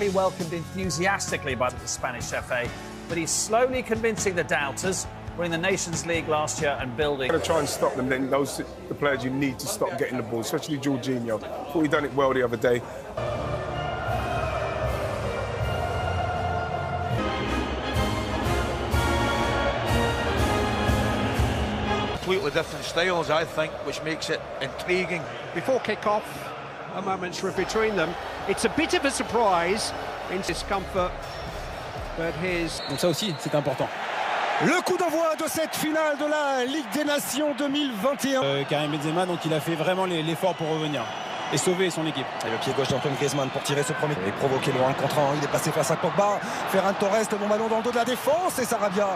publicly welcomed enthusiastically by the Spanish FA, but he's slowly convincing the doubters, winning the Nations League last year and building. Going to try and stop them, then those are the players you need to stop getting the ball, especially Jorginho. Thought he done it well the other day. Completely different styles, I think, which makes it intriguing. Before kick-off, a moment's between them. It's a bit of a surprise in discomfort, but his... Donc ça aussi, c'est important. Le coup d'envoi de cette finale de la Ligue des Nations 2021. Karim Benzema, donc il a fait vraiment l'effort pour revenir et sauver son équipe. Et le pied gauche d'Antoine Griezmann pour tirer ce premier. Et provoquer le 1 contre 1. Il est passé face à Pogba. Ferran Torres, le bon ballon dans le dos de la défense et Sarabia.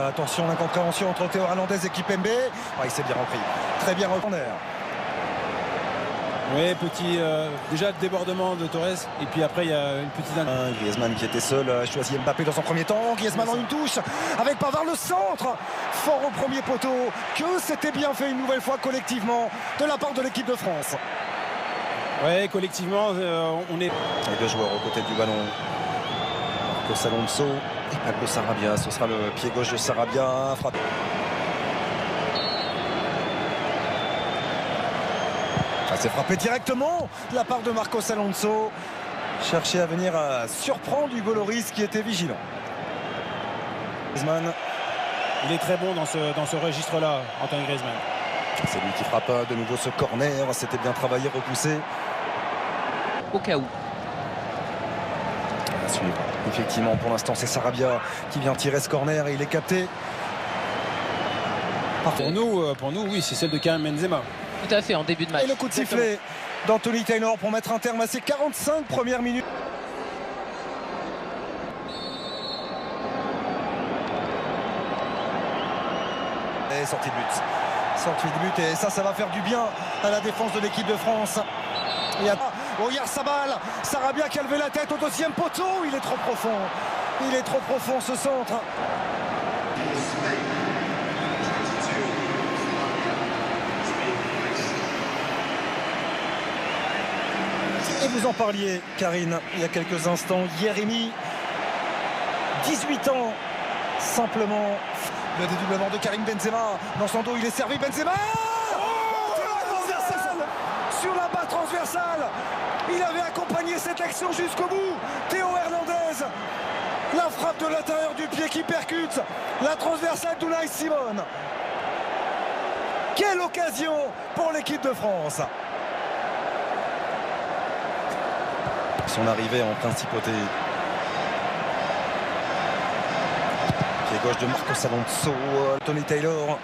Attention, l'incompréhension entre Théo Hernandez et Kimpembe. Il s'est bien repris. Très bien repris. Oui, petit déjà débordement de Torres et puis après il y a une petite... Griezmann qui était seul a choisi Mbappé dans son premier temps. Griezmann en une touche avec Pavard le centre. Fort au premier poteau. Que c'était bien fait une nouvelle fois collectivement de la part de l'équipe de France. Oui, collectivement, on est... Les deux joueurs aux côtés du ballon. Marcos Alonso et Pablo Sarabia. Ce sera le pied gauche de Sarabia. Frappe. C'est frappé directement de la part de Marcos Alonso. Chercher à venir à surprendre Hugo Lloris qui était vigilant. Griezmann. Il est très bon dans ce registre-là, Antoine Griezmann. C'est lui qui frappe de nouveau ce corner. C'était bien travaillé, repoussé. Au cas où. À suivre. Effectivement, pour l'instant, c'est Sarabia qui vient tirer ce corner et il est capté. Pour nous, oui, c'est celle de Karim Benzema. Tout à fait, en début de match. Et le coup de sifflet d'Anthony Taylor pour mettre un terme à ses 45 premières minutes. Et sortie de but. Sortie de but et ça va faire du bien à la défense de l'équipe de France. Et à Oyarzabal, Sarabia qui a levé la tête au deuxième poteau. Il est trop profond. Il est trop profond ce centre. Et vous en parliez, Karine, il y a quelques instants. Yérémy, 18 ans, simplement. Le dédoublement de Karim Benzema. Dans son dos, il est servi. Benzema sur la barre transversale. Il avait accompagné cette action jusqu'au bout. Théo Hernandez. La frappe de l'intérieur du pied qui percute. La transversale d'Unai Simon. Quelle occasion pour l'équipe de France. Son arrivée en principauté. Pied gauche de Marcos Alonso. Tony Taylor.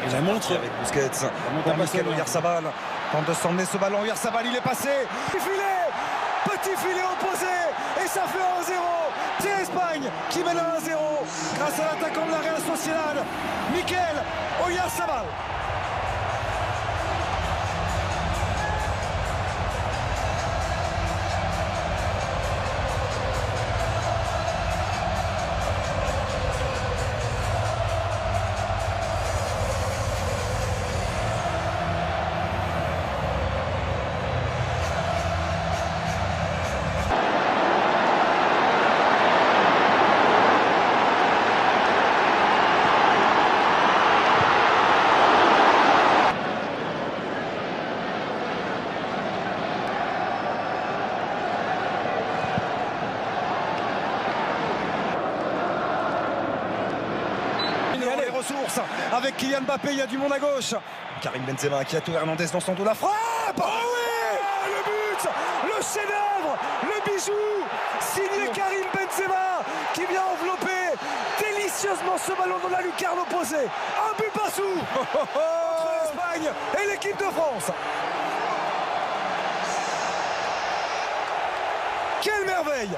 Il a montré avec Busquets. Pour Mikel Oyarzabal. Tente de s'emmener ce ballon. Oyarzabal, il est passé. Petit filet opposé. Et ça fait 1-0. C'est l'Espagne qui mène à 1-0 grâce à l'attaquant de la Real Sociedad, Mikel Oyarzabal. Avec Kylian Mbappé, il y a du monde à gauche. Karim Benzema qui a Théo Hernandez dans son dos. La frappe. Oh oui, le but, le chef-d'œuvre, le bijou signé Karim Benzema qui vient envelopper délicieusement ce ballon dans la lucarne opposée. Un but partout. l'Espagne et l'équipe de France. Quelle merveille!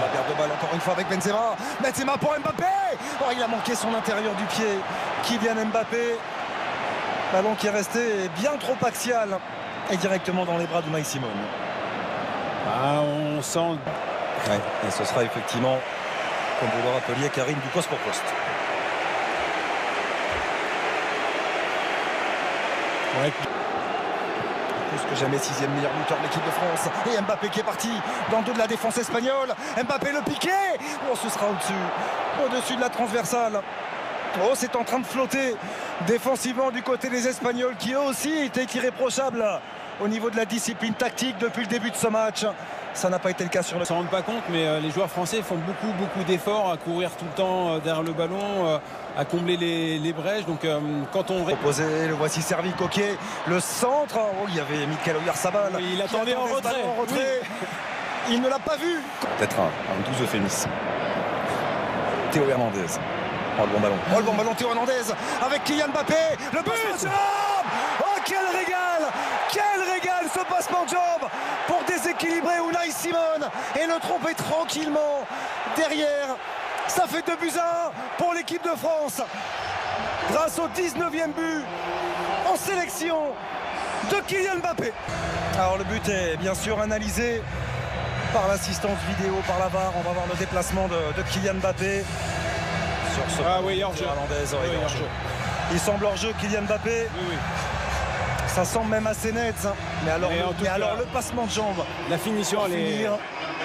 La perte de balle encore une fois avec Benzema. Benzema pour Mbappé. Oh, il a manqué son intérieur du pied. Kylian Mbappé. Ballon qui est resté bien trop axial et directement dans les bras d'Unai Simon. Ah, on sent... Ouais, et ce sera effectivement, comme vous le rappeliez, Karine, du poste pour poste. Ouais. Plus que jamais 6e meilleur buteur de l'équipe de France. Et Mbappé qui est parti dans le dos de la défense espagnole. Mbappé le piqué. Oh, ce sera au-dessus de la transversale. Oh, c'est en train de flotter défensivement du côté des Espagnols qui eux aussi étaient irréprochables au niveau de la discipline tactique depuis le début de ce match. Ça n'a pas été le cas sur le... Ils ne s'en rendent pas compte, mais les joueurs français font beaucoup d'efforts à courir tout le temps derrière le ballon, à combler les brèches. Donc quand on... Proposé, le voici servi, Coquet, le centre. Oh, il y avait Mikel Oyarzabal. Oui, il attendait en retrait. Oui. Il ne l'a pas vu. Peut-être un 12 Fémis. Théo Hernandez. Oh, le bon ballon. Oh, le bon ballon, Théo Hernandez avec Kylian Mbappé. Le but. Oh, quel régal! Quel régal ce passement de jambe pour déséquilibrer Unai Simon et le tromper tranquillement derrière. Ça fait 2-1 pour l'équipe de France grâce au 19e but en sélection de Kylian Mbappé. Alors le but est bien sûr analysé par l'assistance vidéo, par la VAR. On va voir le déplacement de Kylian Mbappé sur ce hors-jeu. Il semble hors-jeu Kylian Mbappé. Oui. Ça semble même assez net, hein. Mais alors le passement de jambe, la finition,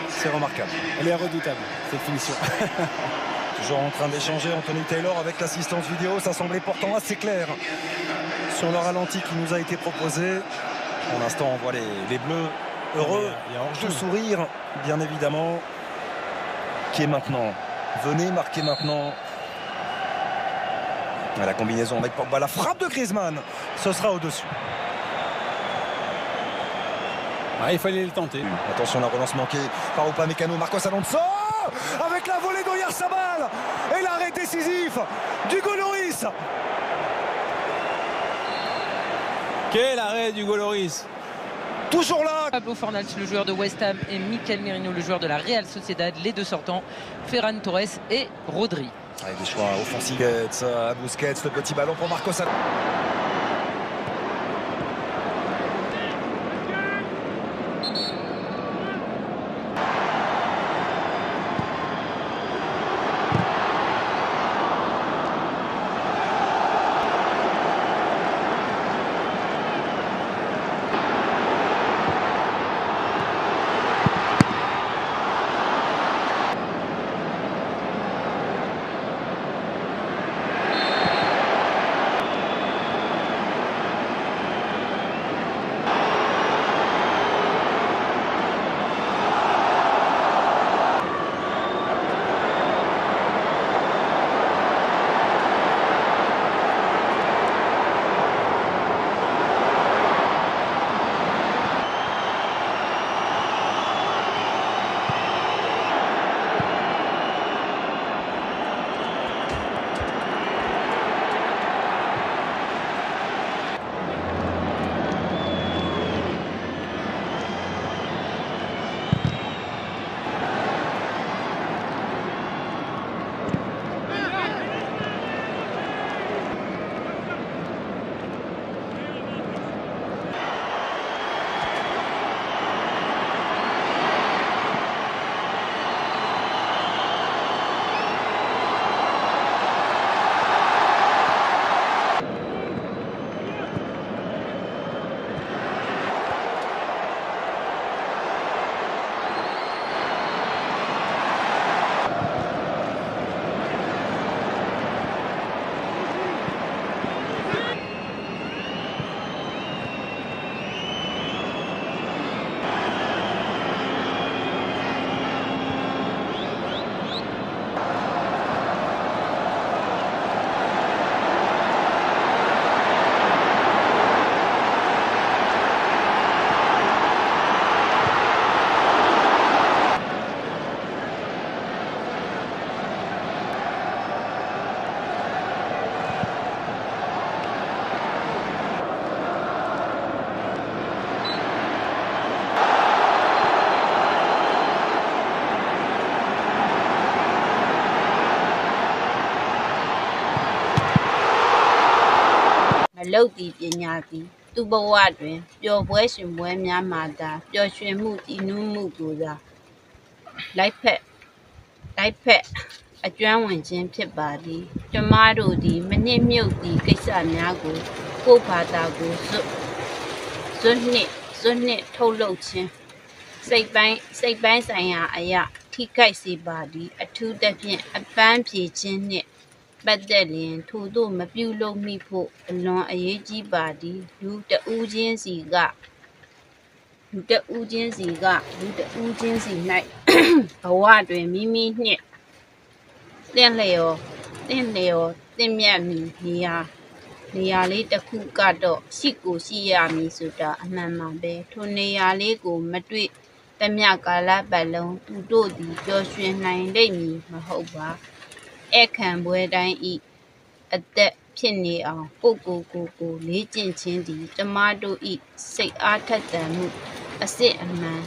c'est remarquable. Elle est redoutable, cette finition. Toujours en train d'échanger Anthony Taylor avec l'assistance vidéo. Ça semblait pourtant assez clair sur le ralenti qui nous a été proposé. Pour l'instant, on voit les Bleus heureux de sourire, bien évidemment. Qui est maintenant. Venez marquer maintenant. La combinaison avec Pogba, la frappe de Griezmann, ce sera au-dessus. Il fallait le tenter. Attention, la relance manquée par Upamecano, Marcos Alonso avec la volée d'Oyarzabal et l'arrêt décisif d'Hugo Lloris. Quel arrêt d'Hugo Lloris! Toujours là. Pablo Fornals, le joueur de West Ham, et Mikel Merino, le joueur de la Real Sociedad, les deux sortants, Ferran Torres et Rodri. Avec des choix offensifs à Busquets, le petit ballon pour Marcos Alonso. လုပ်သည်ပညာသည်သူဘဝတွင်ပျော်ပွဲရှင်ပွဲများမှသာပျော်ရွှင်မှုတည်နူးမှုကိုသာလိုက်ဖက်အကျွမ်းဝင်ခြင်းဖြစ်ပါသည်ကျမတို့သည်မနစ်မြုပ်သည့်ကိစ္စများကိုကိုယ်ဘာသာကိုဇွတ်နှစ်ထုတ်လုပ်ခြင်းစိတ်ပိုင်းဆိုင်ရာအရာထိခိုက်စေပါသည်အထူးသဖြင့်အပန်းဖြေခြင်းနှင့်ပတ်သက်လျင်ထို့သို့မပြုလုပ်မိဖို့အလွန်အရေးကြီးပါသည်လူတဦးချင်းစီ၌ဘဝတွင်မိမိနှင့်သင့်လျော်သင့်မြတ်မီနေရာလေးတစ်ခုကတော့ရှိရမည်ဆိုတာအမှန်ပါပဲထိုနေရာလေးကိုမတွေ့သမျှကာလပတ်လုံးသူတို့သည်ပျော်ရွှင်နိုင်လိမ့်မည်မဟုတ်ပါဧကံပွဲတိုင်းဤအသက်ဖြစ်နေအောင်ကိုလေ့ကျင့်ခြင်းသည်ကျမတို့ဤစိတ်အားထက်သန်မှုအစစ်အမှန်